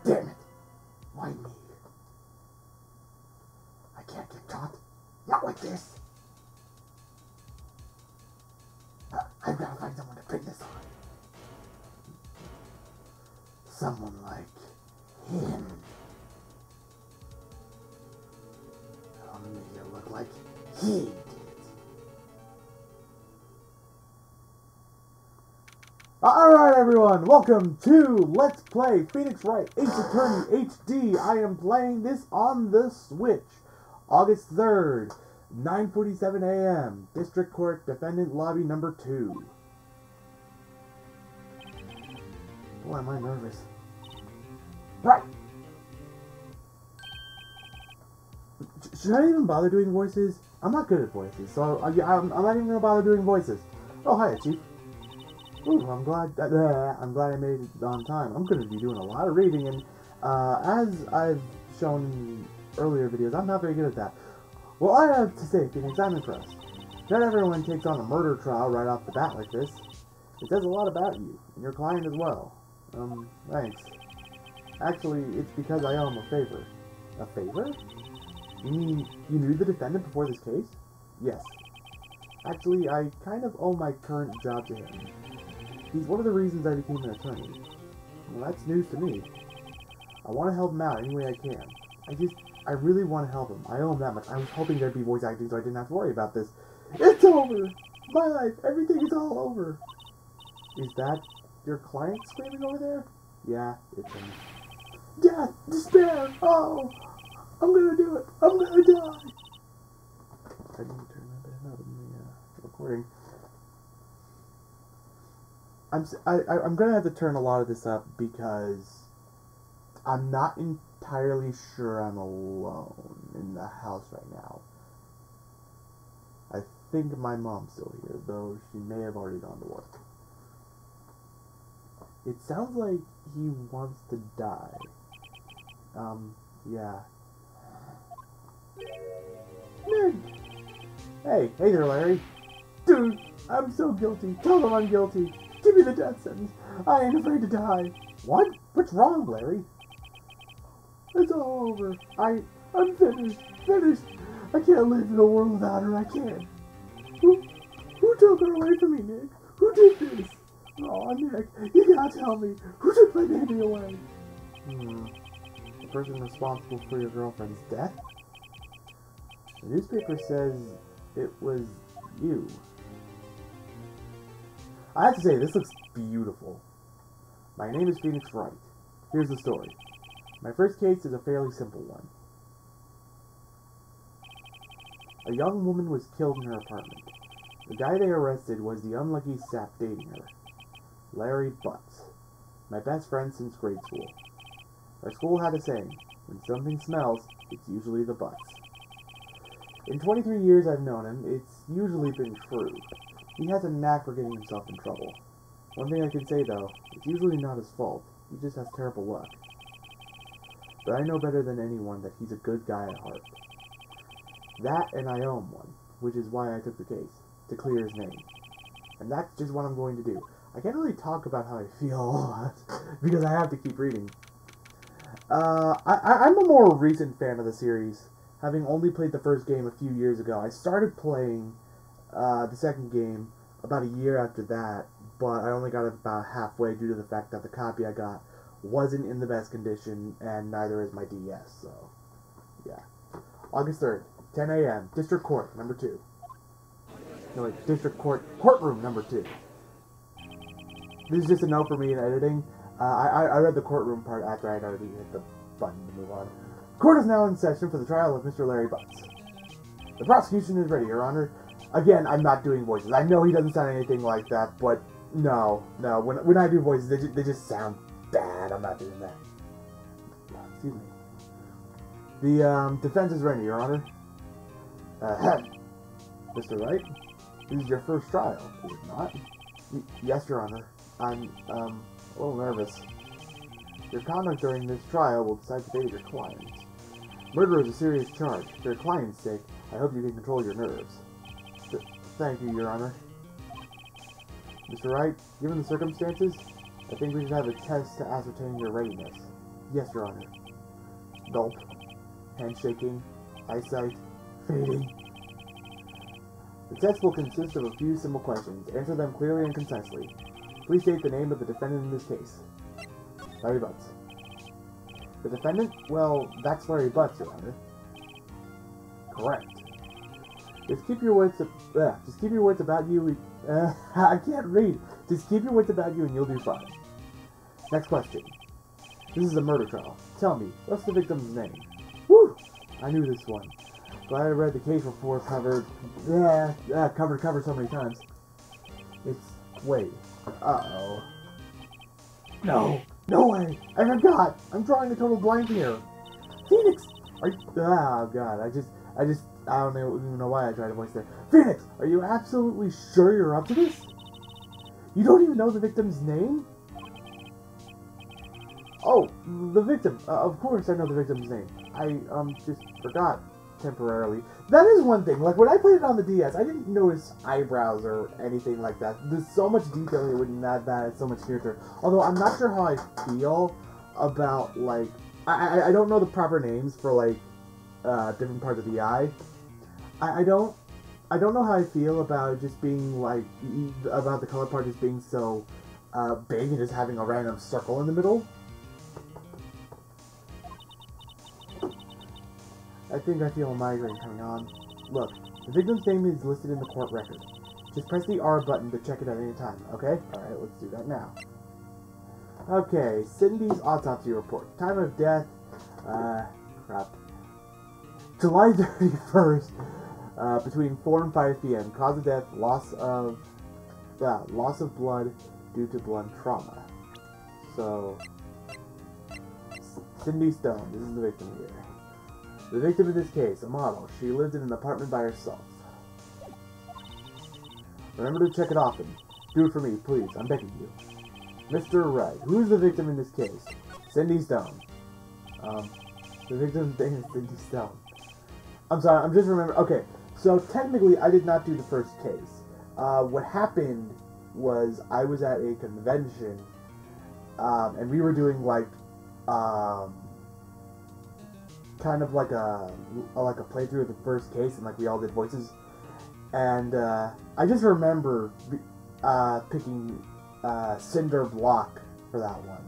Damn it! Why me? I can't get caught. Not like this. I've got to find someone to pin this on. Someone like him. I'll make it look like he did it. Alright everyone, welcome to Let's Play Phoenix Wright Ace Attorney HD. I am playing this on the Switch. August 3rd, 9:47 a.m. District Court Defendant Lobby number 2. Boy, am I nervous. Right! Should I even bother doing voices? I'm not good at voices, so I'm not even gonna bother doing voices. Oh, hi, Chief. Ooh, I'm glad I made it on time. I'm going to be doing a lot of reading, and as I've shown in earlier videos, I'm not very good at that. Well, I have to say, Phoenix, I'm impressed. Not everyone takes on a murder trial right off the bat like this. It says a lot about you, and your client as well. Thanks. Actually, it's because I owe him a favor. A favor? You mean you knew the defendant before this case? Yes. Actually, I kind of owe my current job to him. He's one of the reasons I became an attorney. Well, that's news to me. I want to help him out any way I can. I really want to help him. I owe him that much. I was hoping there'd be voice acting so I didn't have to worry about this. It's over! My life, everything is all over. Is that your client screaming over there? Yeah, it's him. Death! Despair! Oh! I'm gonna do it! I'm gonna die! I didn't turn that bad up in the recording. I'm gonna have to turn a lot of this up because I'm not entirely sure I'm alone in the house right now. I think my mom's still here, though she may have already gone to work. It sounds like he wants to die. Yeah. Ned! Hey there, Larry. Dude, I'm so guilty. Tell them I'm guilty. Give me the death sentence. I ain't afraid to die. What? What's wrong, Larry? It's all over. I'm finished. Finished. I can't live in a world without her. I can't. Who took her away from me, Nick? Who did this? Oh, Nick, you gotta tell me. Who took my baby away? The person responsible for your girlfriend's death? The newspaper says it was you. I have to say, this looks beautiful. My name is Phoenix Wright. Here's the story. My first case is a fairly simple one. A young woman was killed in her apartment. The guy they arrested was the unlucky sap dating her, Larry Butts, my best friend since grade school. Our school had a saying, when something smells, it's usually the Butts. In 23 years I've known him, it's usually been true. He has a knack for getting himself in trouble. One thing I can say, though, it's usually not his fault. He just has terrible luck. But I know better than anyone that he's a good guy at heart. That and I owe him one, which is why I took the case, to clear his name. And that's just what I'm going to do. I can't really talk about how I feel a lot, because I have to keep reading. I'm a more recent fan of the series, having only played the first game a few years ago. I started playing the second game about a year after that, but I only got it about halfway due to the fact that the copy I got wasn't in the best condition, and neither is my DS, so, yeah. August 3rd, 10 a.m., District Court, number 2. No, wait, District Court, Courtroom, number 2. This is just a note for me in editing. I read the courtroom part after I'd already hit the button to move on. Court is now in session for the trial of Mr. Larry Butts. The prosecution is ready, Your Honor. Again, I'm not doing voices. I know he doesn't sound anything like that, but no. When I do voices, they just sound bad. I'm not doing that. Excuse me. The defense is ready, Your Honor. Mr. Wright, this is your first trial, is it not? Yes, Your Honor. I'm a little nervous. Your conduct during this trial will decide the fate of your client. Murder is a serious charge. For your client's sake, I hope you can control your nerves. Thank you, Your Honor. Mr. Wright, given the circumstances, I think we should have a test to ascertain your readiness. Yes, Your Honor. Gulp. Handshaking. Eyesight. Fading. The test will consist of a few simple questions. Answer them clearly and concisely. Please state the name of the defendant in this case. Larry Butts. The defendant? Well, that's Larry Butts, Your Honor. Correct. Just keep your wits about you. I can't read. Just keep your wits about you and you'll do fine. Next question. This is a murder trial. Tell me, what's the victim's name? Whew! I knew this one. Glad I read the case report cover to cover so many times. It's Wade. Uh-oh. No! No way! I forgot! I'm drawing a total blank here. Phoenix! Are you... Oh, God. I don't even know why I tried to voice there. Phoenix! Are you absolutely sure you're up to this? You don't even know the victim's name? Oh, the victim. Of course I know the victim's name. I, just forgot temporarily. That is one thing. Like, when I played it on the DS, I didn't notice eyebrows or anything like that. There's so much detail here wouldn't add that, so much character. Although, I'm not sure how I feel about, like... I don't know the proper names for, like, different parts of the eye. I don't know how I feel about just being, like, about the color part just being so, big and just having a random circle in the middle. I think I feel a migraine coming on. Look, the victim's name is listed in the court record. Just press the R button to check it at any time, okay? Alright, let's do that now. Okay, Cindy's autopsy report. Time of death, crap. July 31st, between 4 and 5 p.m. Cause of death, loss of blood due to blunt trauma. So, Cindy Stone, this is the victim here. The victim in this case, a model. She lived in an apartment by herself. Remember to check it often. Do it for me, please. I'm begging you. Mr. Wright. Who's the victim in this case? Cindy Stone. The victim's name is Cindy Stone. I'm sorry, I'm just remembering. Okay, so technically I did not do the first case. What happened was I was at a convention, and we were doing like, kind of like a playthrough of the first case, and like we all did voices, and I just remember picking Cinder Block for that one,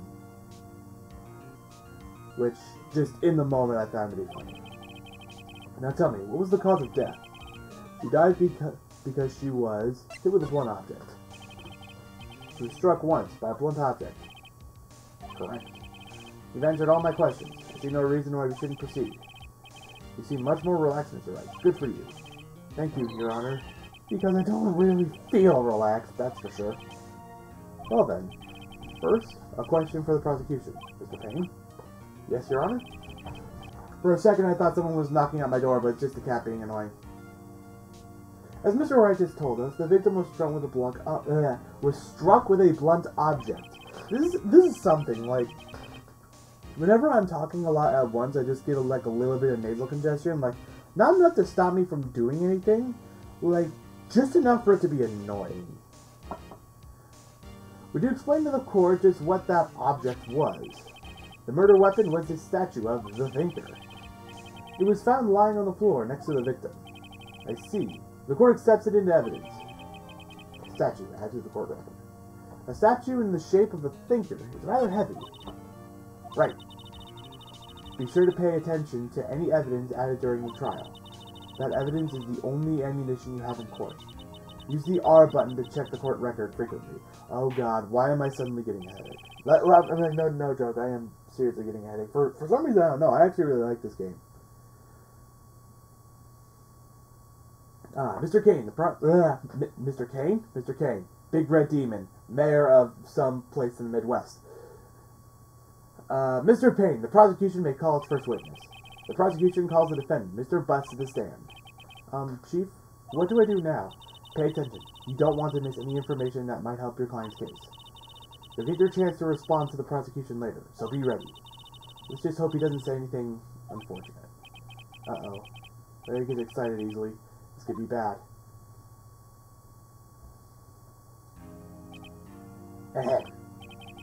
which just in the moment I found to be funny. Now tell me, what was the cause of death? She died because she was hit with a blunt object. She was struck once by a blunt object. Correct. You've answered all my questions. I see no reason why we shouldn't proceed. You seem much more relaxed, Mr. Wright. Good for you. Thank you, Your Honor. Because I don't really feel relaxed, that's for sure. Well then, first, a question for the prosecution. Mr. Payne? Yes, Your Honor? For a second I thought someone was knocking at my door, but it's just the cat being annoying. As Mr. Wright just told us, the victim was struck with a blunt object. This is something, like... Whenever I'm talking a lot at once, I just get like a little bit of nasal congestion. Like, not enough to stop me from doing anything. Like, just enough for it to be annoying. Would you explain to the court just what that object was? The murder weapon was a statue of the Thinker. It was found lying on the floor next to the victim. I see. The court accepts it into evidence. Statue, add to the court record. A statue in the shape of a Thinker is rather heavy. Right. Be sure to pay attention to any evidence added during the trial. That evidence is the only ammunition you have in court. Use the R button to check the court record frequently. Oh god, why am I suddenly getting a headache? No joke, I am seriously getting a headache. For some reason, I don't know, I actually really like this game. Mr. Kane, Mr. Kane? Mr. Kane. Big Red Demon. Mayor of some place in the Midwest. Mr. Payne, the prosecution may call its first witness. The prosecution calls the defendant, Mr. Butts, to the stand. Chief, what do I do now? Pay attention. You don't want to miss any information that might help your client's case. You'll get your chance to respond to the prosecution later, so be ready. Let's just hope he doesn't say anything unfortunate. Uh-oh. Larry gets excited easily. This could be bad. Ahead.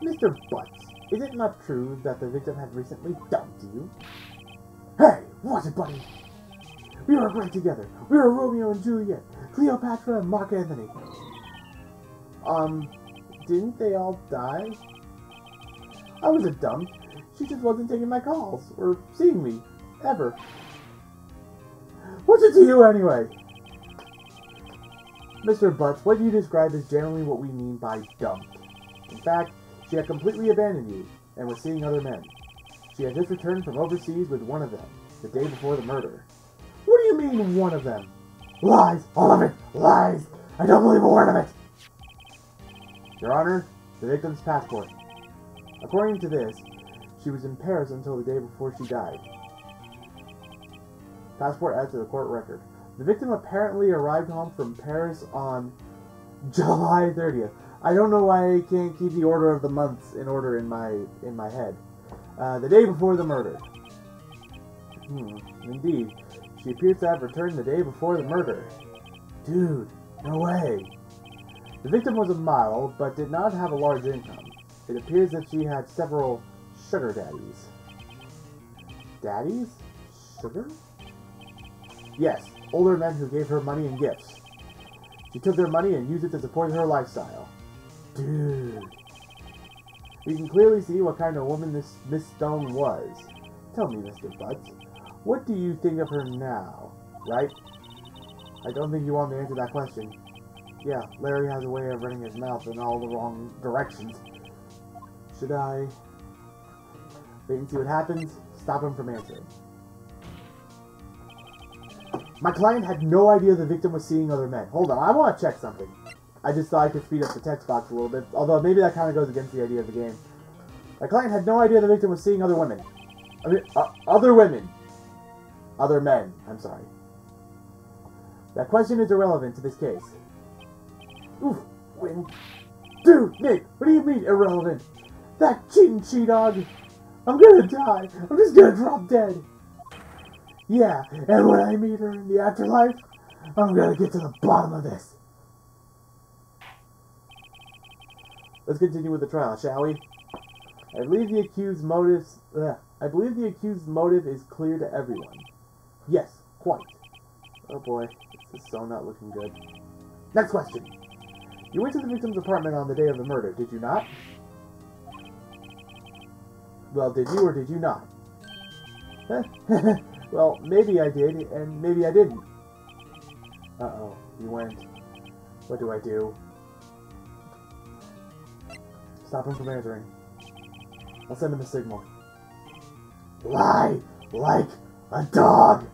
Mr. Butts. Is it not true that the victim had recently dumped you? Hey, watch it, buddy! We were great together. We were Romeo and Juliet, Cleopatra and Mark Anthony. Didn't they all die? I wasn't dumped. She just wasn't taking my calls, or seeing me, ever. What's it to you anyway? Mr. Butts, what you describe is generally what we mean by dumped. In fact, she had completely abandoned you, and was seeing other men. She had just returned from overseas with one of them, the day before the murder. What do you mean, one of them? Lies! All of it! Lies! I don't believe a word of it! Your Honor, the victim's passport. According to this, she was in Paris until the day before she died. Passport added to the court record. The victim apparently arrived home from Paris on July 30th. I don't know why I can't keep the order of the months in order in my head. The day before the murder. Indeed. She appears to have returned the day before the murder. Dude, no way. The victim was a model, but did not have a large income. It appears that she had several sugar daddies. Daddies? Sugar? Yes, older men who gave her money and gifts. She took their money and used it to support her lifestyle. Dude. You can clearly see what kind of woman this Miss Stone was. Tell me, Mr. Butts, what do you think of her now, right? I don't think you want to answer that question. Yeah, Larry has a way of running his mouth in all the wrong directions. Should I wait and see what happens? Stop him from answering. My client had no idea the victim was seeing other men. Hold on, I want to check something. I just thought I could speed up the text box a little bit, although maybe that kind of goes against the idea of the game. My client had no idea the victim was seeing other women. I mean, other women. Other men, I'm sorry. That question is irrelevant to this case. Oof, win. Dude, Nick, what do you mean irrelevant? That cheating she-dog. I'm gonna die. I'm just gonna drop dead. Yeah, and when I meet her in the afterlife, I'm gonna get to the bottom of this. Let's continue with the trial, shall we? I believe the accused's motive is clear to everyone. Yes, quite. Oh boy, this is so not looking good. Next question. You went to the victim's apartment on the day of the murder, did you not? Well, did you or did you not? Well, maybe I did, and maybe I didn't. Uh-oh, you went. What do I do? Stop him from answering. I'll send him a signal. Lie like a dog!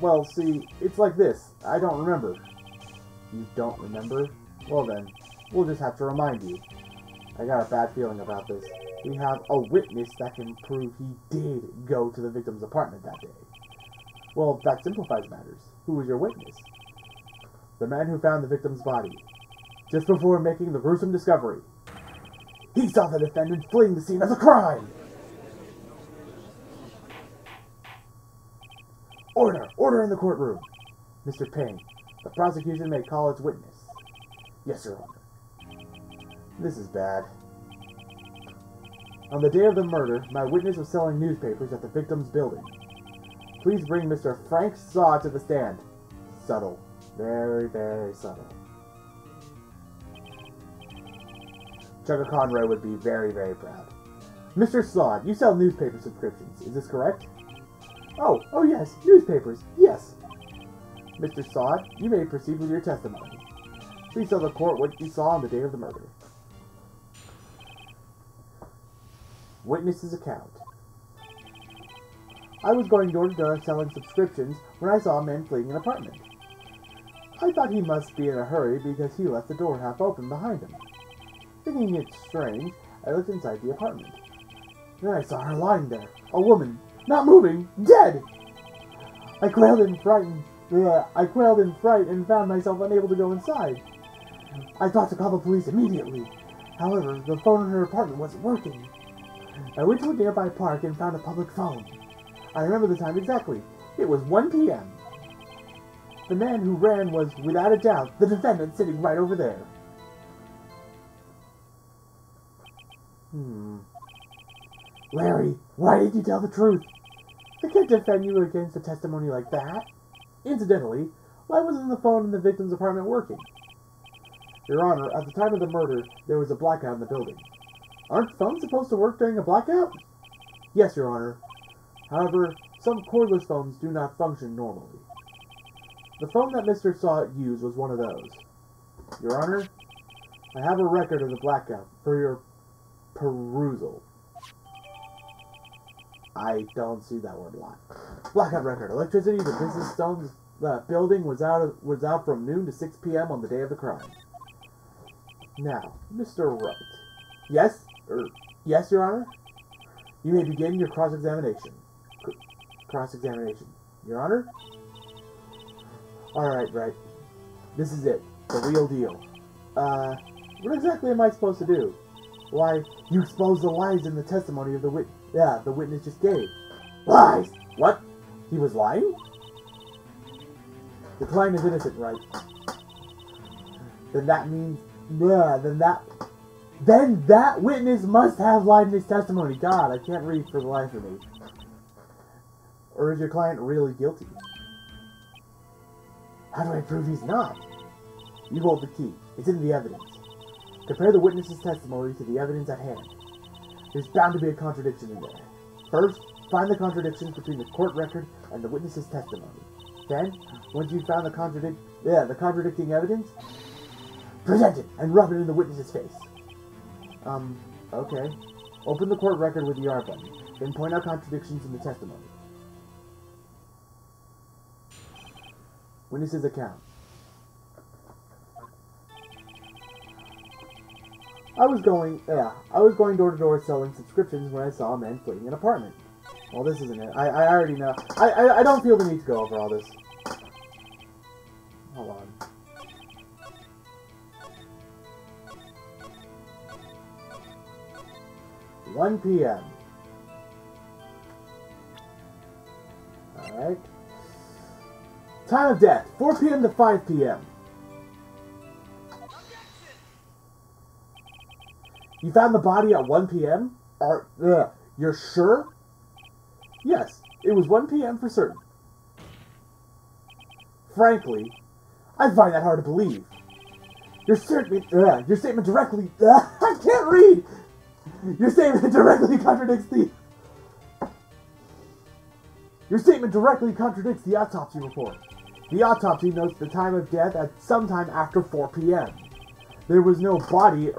Well, see, it's like this. I don't remember. You don't remember? Well then, we'll just have to remind you. I got a bad feeling about this. We have a witness that can prove he did go to the victim's apartment that day. Well, that simplifies matters. Who was your witness? The man who found the victim's body. Just before making the gruesome discovery. He saw the defendant fleeing the scene of the crime! Order! Order in the courtroom! Mr. Payne, the prosecution may call its witness. Yes, Your Honor. This is bad. On the day of the murder, my witness was selling newspapers at the victim's building. Please bring Mr. Frank Saw to the stand. Subtle. Very, very subtle. Chugga Conroy would be very, very proud. Mr. Saw, you sell newspaper subscriptions, is this correct? Oh yes, newspapers, yes. Mr. Saw, you may proceed with your testimony. Please tell the court what you saw on the day of the murder. Witness's account. I was going door to door selling subscriptions when I saw a man fleeing an apartment. I thought he must be in a hurry because he left the door half open behind him. Thinking it strange, I looked inside the apartment. Then I saw her lying there, a woman, not moving, dead! I quailed in fright and found myself unable to go inside. I thought to call the police immediately. However, the phone in her apartment wasn't working. I went to a nearby park and found a public phone. I remember the time exactly. It was 1 p.m. The man who ran was, without a doubt, the defendant sitting right over there. Larry, why did you tell the truth? I can't defend you against a testimony like that. Incidentally, why wasn't the phone in the victim's apartment working? Your Honor, at the time of the murder, there was a blackout in the building. Aren't phones supposed to work during a blackout? Yes, Your Honor. However, some cordless phones do not function normally. The phone that Mr. Sawt used was one of those. Your Honor, I have a record of the blackout for your perusal. I don't see that word a lot. Blackout record. Electricity. The business stones building was out from noon to 6 p.m. on the day of the crime. Now, Mr. Wright. Yes? Yes, Your Honor? You may begin your cross-examination. Cross-examination. Your Honor? Alright, Wright. This is it. The real deal. What exactly am I supposed to do? Why, you exposed the lies in the testimony of the witness just gave. Lies? What? He was lying? The client is innocent, Wright. Then that means... Then that witness must have lied in his testimony. God, I can't read for the life of me. Or is your client really guilty? How do I prove he's not? You hold the key. It's in the evidence. Compare the witness's testimony to the evidence at hand. There's bound to be a contradiction in there. First, find the contradictions between the court record and the witness's testimony. Then, once you've found the contradicting evidence, present it and rub it in the witness's face. Okay. Open the court record with the R button, then point out contradictions in the testimony. Witness's account. I was going door to door selling subscriptions when I saw a man fleeing an apartment. Well, this isn't it. I already know. I don't feel the need to go over all this. Hold on. $1 p.m. Alright. Time of death, 4 p.m. to 5 p.m. You found the body at 1 p.m.? You're sure? Yes, it was 1 p.m. for certain. Frankly, I find that hard to believe. Your statement directly... I can't read! Your statement directly contradicts the... Your statement directly contradicts the autopsy report. The autopsy notes the time of death at sometime after 4 p.m. There was no body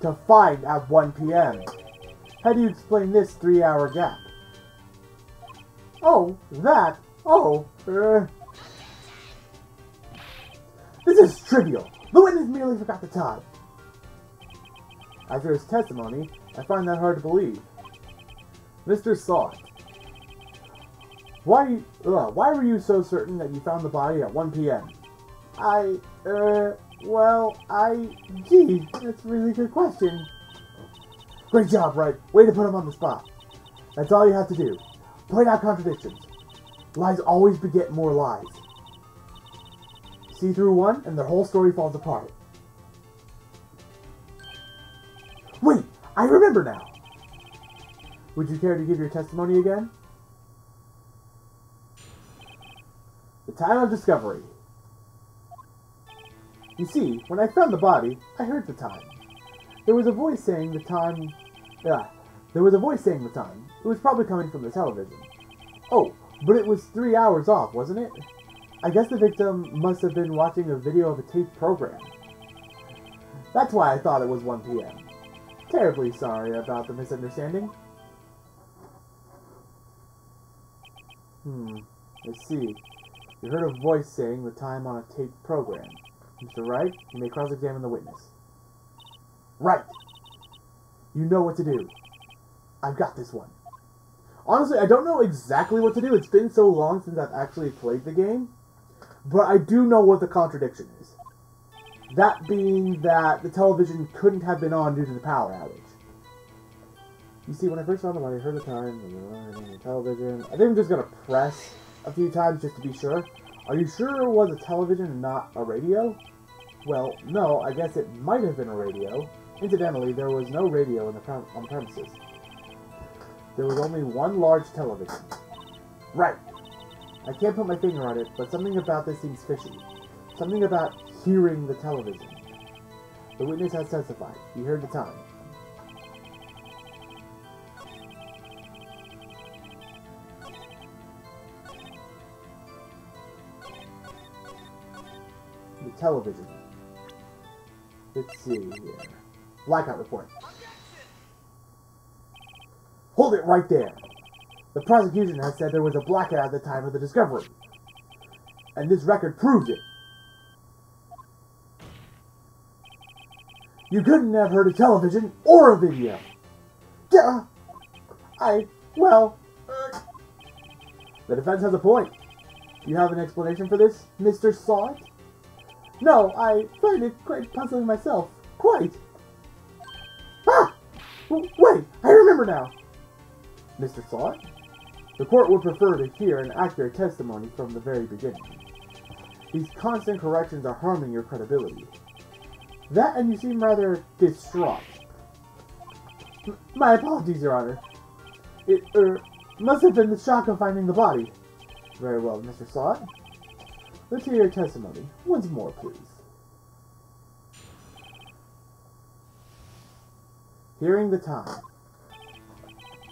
to find at 1 p.m. How do you explain this 3-hour gap? This is trivial. The witness merely forgot the time. After his testimony, I find that hard to believe. Mr. Sawt, why were you so certain that you found the body at 1 p.m.? Gee, that's a really good question. Great job, Wright. Way to put him on the spot. That's all you have to do. Point out contradictions. Lies always beget more lies. See through one, and the whole story falls apart. Wait, I remember now. Would you care to give your testimony again? The time of discovery. You see, when I found the body, I heard the time. There was a voice saying the time. There was a voice saying the time. It was probably coming from the television. Oh, but it was 3 hours off, wasn't it? I guess the victim must have been watching a video of a taped program. That's why I thought it was 1 p.m. Terribly sorry about the misunderstanding. Let's see. You heard a voice saying the time on a taped program. Mr. Wright, you may cross-examine the witness. Right! You know what to do. I've got this one. Honestly, I don't know exactly what to do. It's been so long since I've actually played the game. But I do know what the contradiction is. That being that the television couldn't have been on due to the power outage. You see, when I first found the body, I heard the time, the television. I think I'm just going to press a few times just to be sure. Are you sure it was a television and not a radio? Well, no, I guess it might have been a radio. Incidentally, there was no radio on the premises. There was only one large television. Right. I can't put my finger on it, but something about this seems fishy. Something about hearing the television. The witness has testified. He heard the time. The television. Let's see here. Blackout report. Hold it right there. The prosecution has said there was a blackout at the time of the discovery. And this record proves it. You couldn't have heard a television or a video. Duh. Well... The defense has a point. Do you have an explanation for this, Mr. Saw It? No, I find it quite puzzling myself. Quite. Ah! Wait, I remember now. Mr. Saw It? The court would prefer to hear an accurate testimony from the very beginning. These constant corrections are harming your credibility. That and you seem rather distraught. My apologies, Your Honor. It, must have been the shock of finding the body. Very well, Mr. Saw It. Let's hear your testimony. Once more, please. Hearing the time.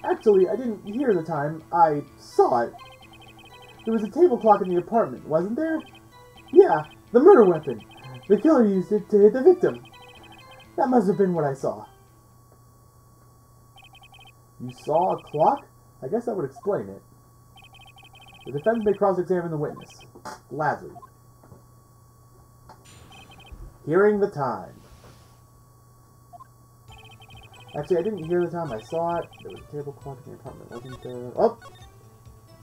Actually, I didn't hear the time. I saw it. There was a table clock in the apartment, wasn't there? Yeah, the murder weapon. The killer used it to hit the victim. That must have been what I saw. You saw a clock? I guess that would explain it. The defense may cross-examine the witness. Gladly. Hearing the time. Actually, I didn't hear the time. I saw it. There was a table clock in the apartment, wasn't there? Oh!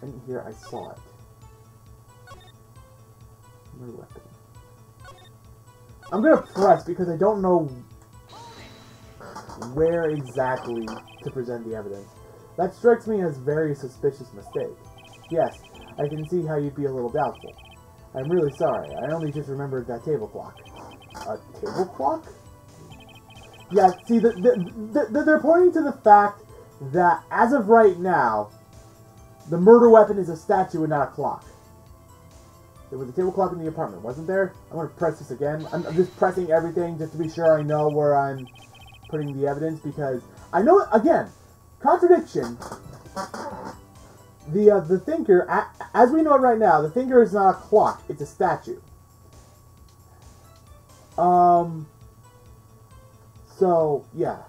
I didn't hear. I saw it. Murder weapon. I'm gonna press because I don't know where exactly to present the evidence. That strikes me as a very suspicious mistake. Yes, I can see how you'd be a little doubtful. I'm really sorry. I only just remembered that table clock. A table clock? Yeah, see, they're pointing to the fact that, as of right now, the murder weapon is a statue and not a clock. There was a table clock in the apartment, wasn't there? I'm going to press this again. I'm just pressing everything just to be sure I know where I'm putting the evidence, because I know, again, contradiction. The thinker, as we know it right now, the thinker is not a clock, it's a statue. So, yeah.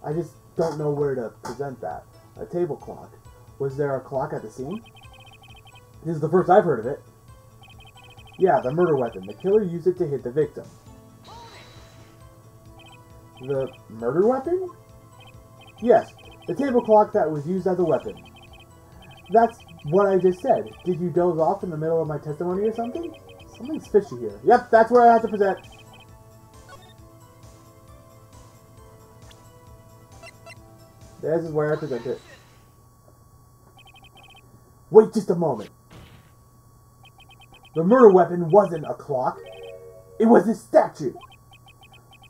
I just don't know where to present that. A table clock. Was there a clock at the scene? This is the first I've heard of it. Yeah, the murder weapon. The killer used it to hit the victim. The murder weapon? Yes, the table clock that was used as a weapon. That's what I just said. Did you doze off in the middle of my testimony or something? Something's fishy here. Yep, that's where I have to present. This is where I present it. Wait just a moment. The murder weapon wasn't a clock. It was a statue.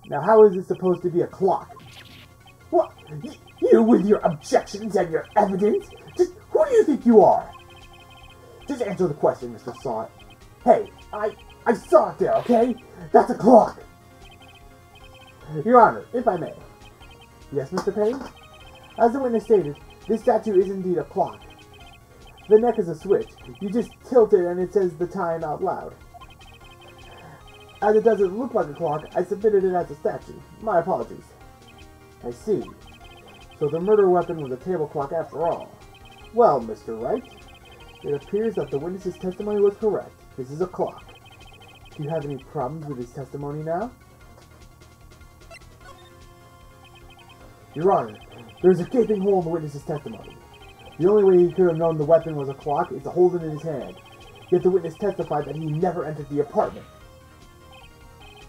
Now how is it supposed to be a clock? What? You with your objections and your evidence? Just who do you think you are? Just answer the question, Mr. Saw It. Hey, I saw it there, okay? That's a clock. Your Honor, if I may. Yes, Mr. Payne? As the witness stated, this statue is indeed a clock. The neck is a switch. You just tilt it and it says the time out loud. As it doesn't look like a clock, I submitted it as a statue. My apologies. I see. So the murder weapon was a table clock after all. Well, Mr. Wright, it appears that the witness's testimony was correct. This is a clock. Do you have any problems with his testimony now? Your Honor, there's a gaping hole in the witness's testimony. The only way he could have known the weapon was a clock is to hold it in his hand. Yet the witness testified that he never entered the apartment.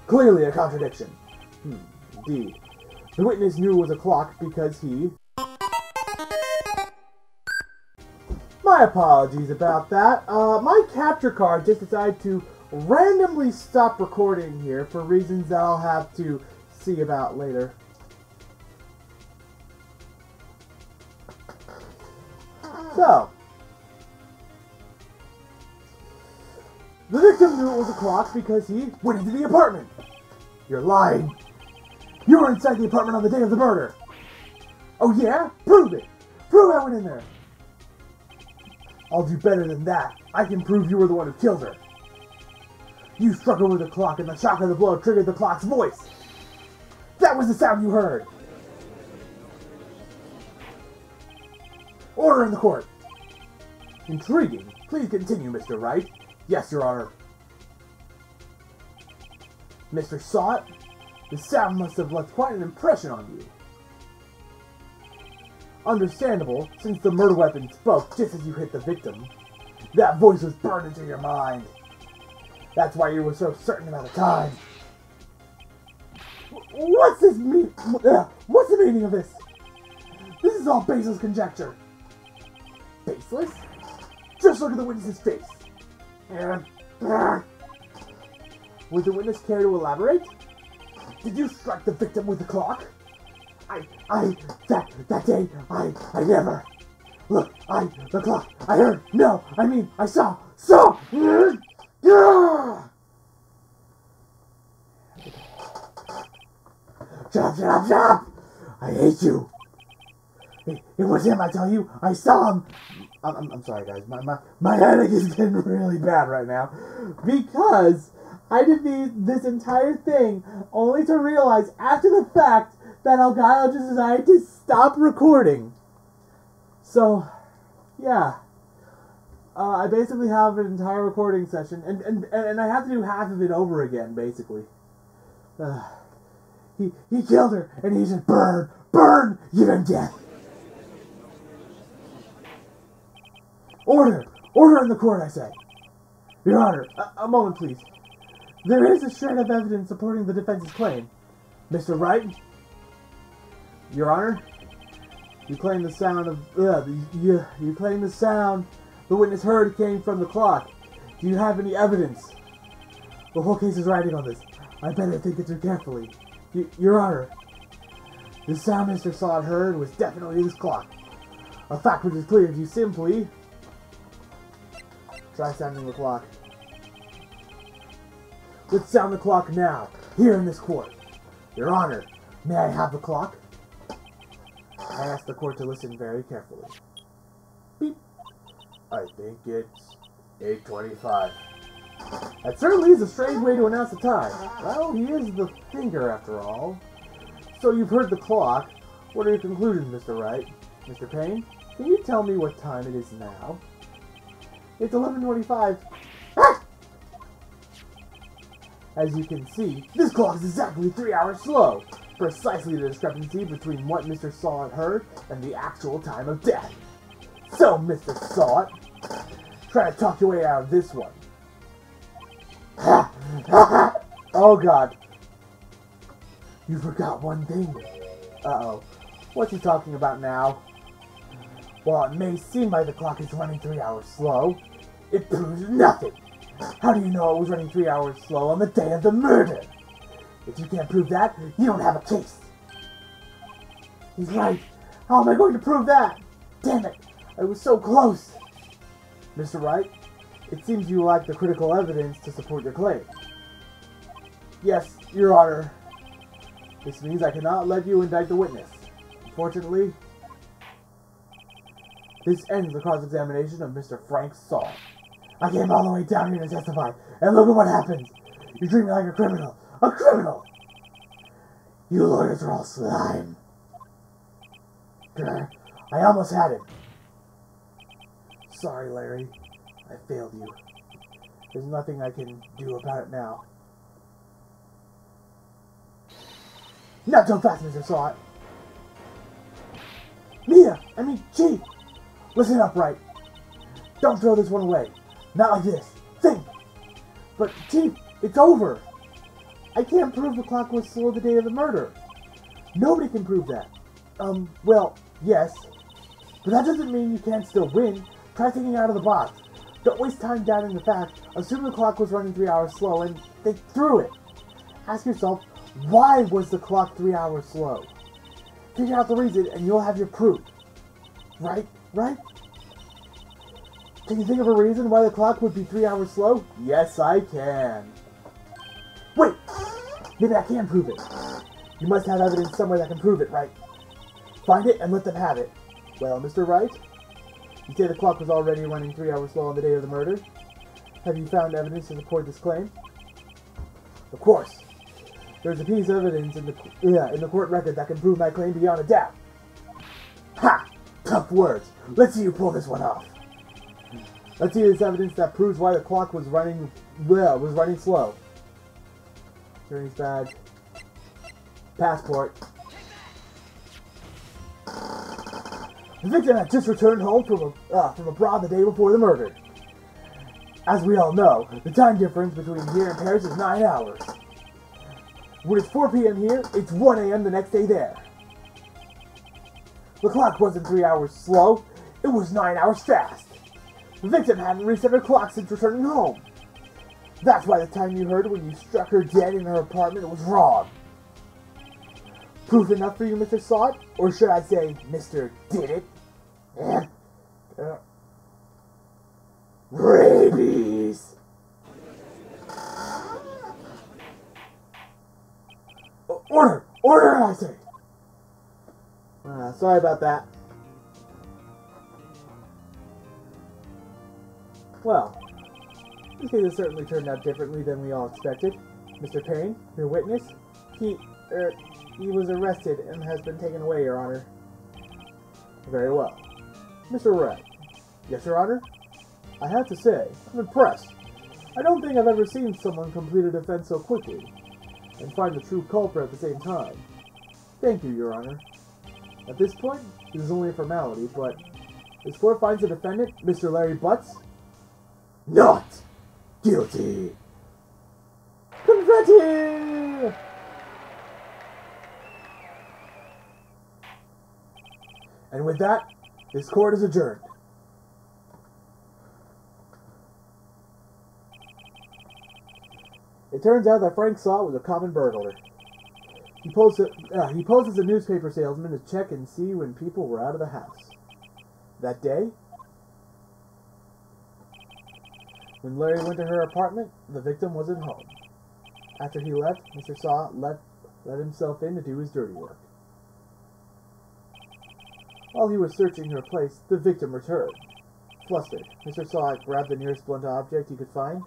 Clearly a contradiction. Indeed. The witness knew it was a clock because he... My apologies about that. My capture card just decided to randomly stop recording here for reasons that I'll have to see about later. So, the victim knew it was a clock because he went into the apartment. You're lying. You were inside the apartment on the day of the murder. Oh yeah? Prove it. Prove I went in there. I'll do better than that. I can prove you were the one who killed her. You struck her with the clock and the shock of the blow triggered the clock's voice. That was the sound you heard. Order in the court. Intriguing. Please continue, Mr. Wright. Yes, Your Honor. Mr. Sot, the sound must have left quite an impression on you. Understandable, since the murder weapon spoke just as you hit the victim. That voice was burned into your mind. That's why you were so certain about the time. What's this mean? What's the meaning of this? This is all baseless conjecture. Baseless? Just look at the witness's face. Would the witness care to elaborate? Did you strike the victim with the clock? That day, I never. Look, the clock, I heard, no, I mean, I saw. Shut up, I hate you. It was him, I tell you, I saw him. I'm sorry, guys, my headache is getting really bad right now, because I did this entire thing only to realize after the fact that Elgato just decided to stop recording. So, yeah. I basically have an entire recording session, and I have to do half of it over again, basically. He killed her, and he just burn, even death. Order in the court, I say. Your Honor, a moment, please. There is a shred of evidence supporting the defense's claim. Mr. Wright? Your Honor, you claim the sound of you claim the sound the witness heard came from the clock. Do you have any evidence? The whole case is riding on this. I better think it through carefully. Your Honor, the sound Mr. Sod heard was definitely this clock. A fact which is clear if you simply try sounding the clock. Let's sound the clock now, here in this court. Your Honor, may I have the clock? I ask the court to listen very carefully. Beep. I think it's 8:25. That certainly is a strange way to announce the time. Well, he is the thinker after all. So you've heard the clock. What are your conclusions, Mr. Wright? Mr. Payne, can you tell me what time it is now? It's 11:25. Ah! As you can see, this clock is exactly 3 hours slow. Precisely the discrepancy between what Mr. Sot heard and the actual time of death. So, Mr. Sot, try to talk your way out of this one. Oh God. You forgot one thing. Uh-oh. What's he talking about now? While it may seem like the clock is running 3 hours slow, it proves nothing. How do you know it was running 3 hours slow on the day of the murder? If you can't prove that, you don't have a case. He's right. How am I going to prove that? Damn it. I was so close. Mr. Wright, it seems you lack the critical evidence to support your claim. Yes, Your Honor. This means I cannot let you indict the witness. Unfortunately, this ends the cross-examination of Mr. Frank Saul. I came all the way down here to testify, and look at what happened. You treat me like a criminal. A criminal! You lawyers are all slime. I almost had it. Sorry, Larry. I failed you. There's nothing I can do about it now. Not so fast, Mr. Sot. Chief! Listen up, Wright. Don't throw this one away. Not like this. Think! But, Chief, it's over. I can't prove the clock was slow the day of the murder. Nobody can prove that. Well, yes. But that doesn't mean you can't still win. Try thinking out of the box. Don't waste time doubting the fact. Assume the clock was running 3 hours slow and think through it. Ask yourself, why was the clock 3 hours slow? Figure out the reason and you'll have your proof. Right? Can you think of a reason why the clock would be 3 hours slow? Yes, I can. Wait! Maybe I can prove it. You must have evidence somewhere that can prove it, right? Find it and let them have it. Well, Mr. Wright, you say the clock was already running 3 hours slow on the day of the murder. Have you found evidence to support this claim? Of course. There's a piece of evidence in the court record that can prove my claim beyond a doubt. Ha! Tough words. Let's see you pull this one off. Let's see this evidence that proves why the clock was running slow. Attorney's badge. Passport. The victim had just returned home from abroad the day before the murder. As we all know, the time difference between here and Paris is 9 hours. When it's 4 p.m. here, it's 1 a.m. the next day there. The clock wasn't 3 hours slow, it was 9 hours fast. The victim hadn't reset her clock since returning home. That's why the time you heard when you struck her dead in her apartment was wrong. Proof enough for you, Mr. Sot? Or should I say, Mr. Did It? Rabies! Order! Order, I say! Sorry about that. Well, this case has certainly turned out differently than we all expected. Mr. Payne, your witness, he was arrested and has been taken away, Your Honor. Very well. Mr. Wright. Yes, Your Honor? I have to say, I'm impressed. I don't think I've ever seen someone complete a defense so quickly, and find the true culprit at the same time. Thank you, Your Honor. At this point, this is only a formality, but this court finds the defendant, Mr. Larry Butts, not guilty. Confetti! And with that, this court is adjourned. It turns out that Frank Sot was a common burglar. He posed as a newspaper salesman to check and see when people were out of the house. That day, when Larry went to her apartment, the victim wasn't home. After he left, Mr. Sot let himself in to do his dirty work. While he was searching her place, the victim returned. Flustered, Mr. Sot grabbed the nearest blunt object he could find.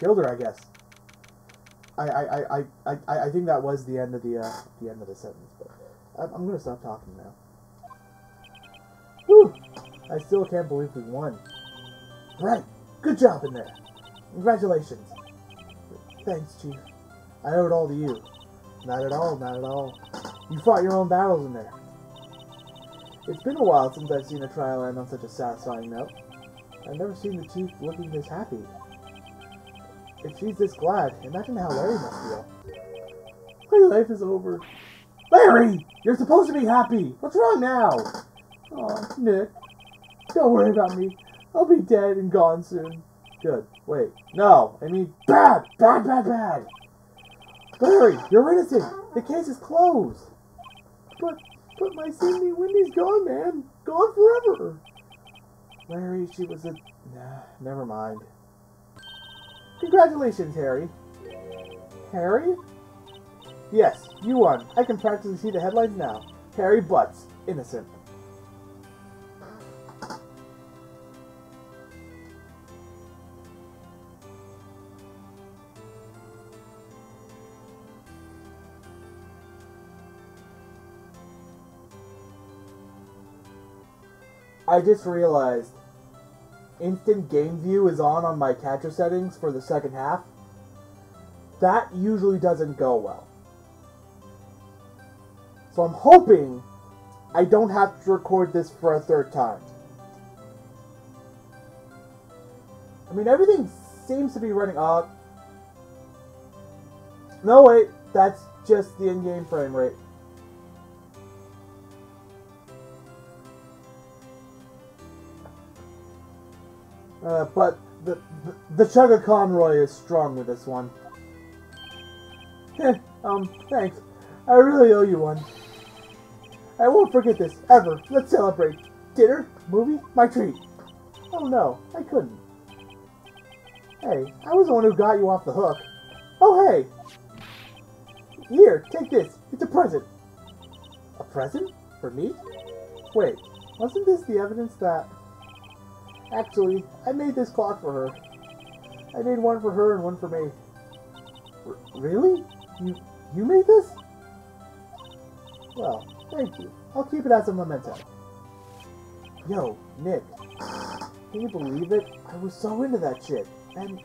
Killed her, I guess. I think that was the end of the sentence, but I'm gonna stop talking now. Whew! I still can't believe we won. Right, good job in there. Congratulations. Thanks, Chief. I owe it all to you. Not at all, not at all. You fought your own battles in there. It's been a while since I've seen a trial end on such a satisfying note. I've never seen the Chief looking this happy. If she's this glad, imagine how Larry must feel. My life is over. Larry! You're supposed to be happy! What's wrong now? Aw, Nick. Don't worry about me. I'll be dead and gone soon. Good. Wait. No. I mean, bad! Bad, bad, bad! Larry, you're innocent! The case is closed! But my Cindy Wendy's gone, man! Gone forever! Larry, she was a... Nah, never mind. Congratulations, Harry. Harry? Yes, you won. I can practically see the headlines now. Harry Butts, innocent. I just realized instant game view is on my catcher settings for the second half. That usually doesn't go well. So I'm hoping I don't have to record this for a third time. I mean, everything seems to be running up. No, wait, that's just the in-game frame rate. But the Chugga Conroy is strong with this one. Thanks. I really owe you one. I won't forget this, ever. Let's celebrate. Dinner? Movie? My treat. Oh no, I couldn't. Hey, I was the one who got you off the hook. Oh hey! Here, take this. It's a present. A present? For me? Wait, wasn't this the evidence that... Actually, I made this clock for her. I made one for her and one for me. Really? You made this? Well, thank you. I'll keep it as a memento. Yo, Nick. Can you believe it? I was so into that chick. And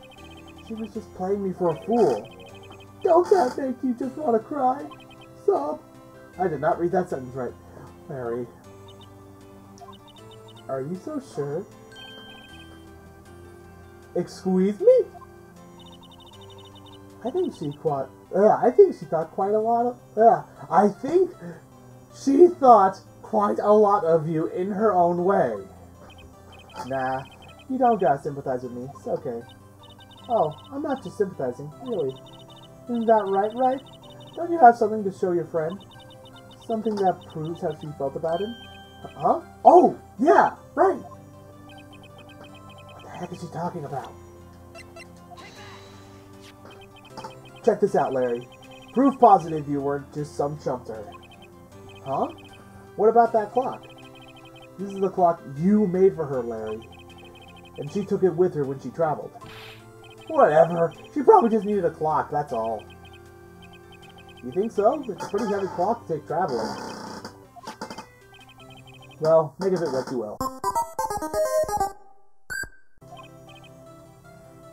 she was just playing me for a fool. Don't that make you just want to cry? Sob. I did not read that sentence right. Larry. Are you so sure? Excuse me? I think she thought quite a lot of... I think she thought quite a lot of you in her own way. Nah, you don't gotta sympathize with me. It's okay. Oh, I'm not just sympathizing, really. Isn't that right, Wright? Don't you have something to show your friend? Something that proves how she felt about him? Huh? Oh, yeah, right! What the heck is she talking about? Check this out, Larry. Proof positive you weren't just some chump to her. Huh? What about that clock? This is the clock you made for her, Larry. And she took it with her when she traveled. Whatever. She probably just needed a clock, that's all. You think so? It's a pretty heavy clock to take traveling. Well, make of it what you will.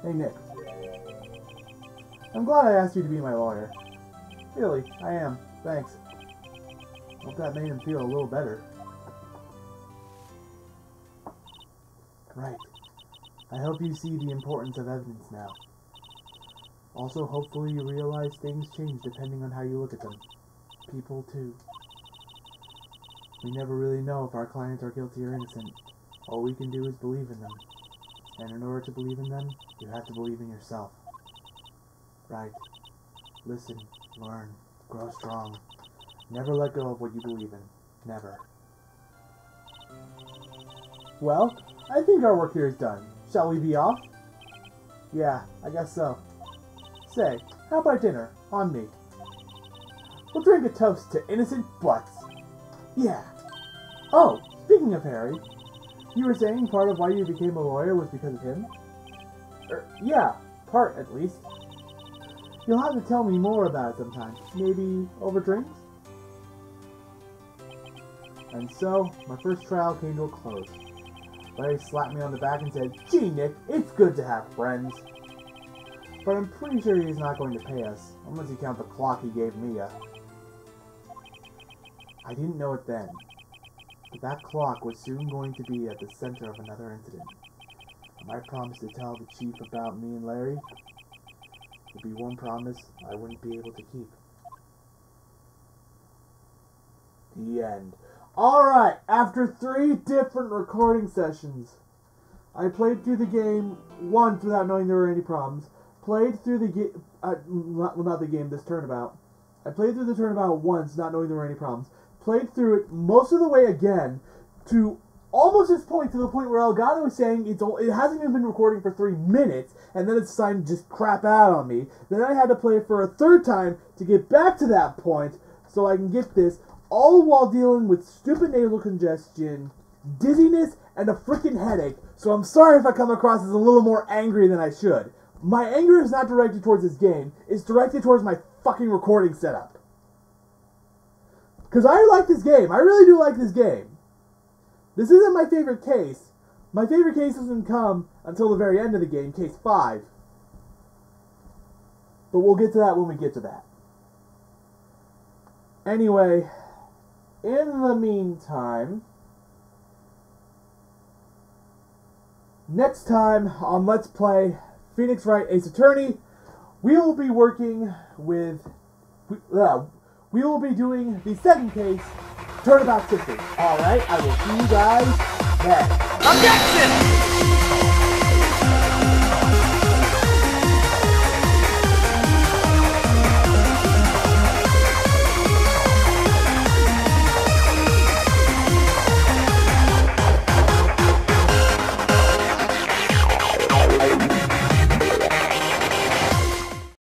Hey, Nick. I'm glad I asked you to be my lawyer. Really, I am. Thanks. Hope that made him feel a little better. Right. I hope you see the importance of evidence now. Also, hopefully you realize things change depending on how you look at them. People, too. We never really know if our clients are guilty or innocent. All we can do is believe in them. And in order to believe in them, you have to believe in yourself. Right. Listen, learn, grow strong. Never let go of what you believe in. Never. Well, I think our work here is done. Shall we be off? Yeah, I guess so. Say, how about dinner? On me. We'll drink a toast to innocent butts. Yeah. Oh, speaking of Harry, you were saying part of why you became a lawyer was because of him? Yeah, part at least. You'll have to tell me more about it sometime. Maybe over drinks? And so, my first trial came to a close. Larry slapped me on the back and said, "Gee, Nick, it's good to have friends." But I'm pretty sure he's not going to pay us, unless you count the clock he gave me. I didn't know it then, but that clock was soon going to be at the center of another incident. And I promised to tell the chief about me and Larry. It'd be one promise I wouldn't be able to keep. The end. Alright, after 3 different recording sessions, I played through the game once without knowing there were any problems. Played through the game, not the game, this Turnabout. I played through the Turnabout once, not knowing there were any problems. Played through it most of the way again, to almost this point, to the point where Elgato is saying it hasn't even been recording for 3 minutes, and then it's deciding to just crap out on me. Then I had to play it for a 3rd time to get back to that point, so I can get this, all while dealing with stupid nasal congestion, dizziness, and a freaking headache. So I'm sorry if I come across as a little more angry than I should. My anger is not directed towards this game, it's directed towards my fucking recording setup. Because I like this game, I really do like this game. This isn't my favorite case. My favorite case doesn't come until the very end of the game, case 5. But we'll get to that when we get to that. Anyway, in the meantime, next time on Let's Play Phoenix Wright Ace Attorney, we will be working with, we will be doing the 2nd case, Turnabout Sisters. Alright, I will see you guys then. Objection!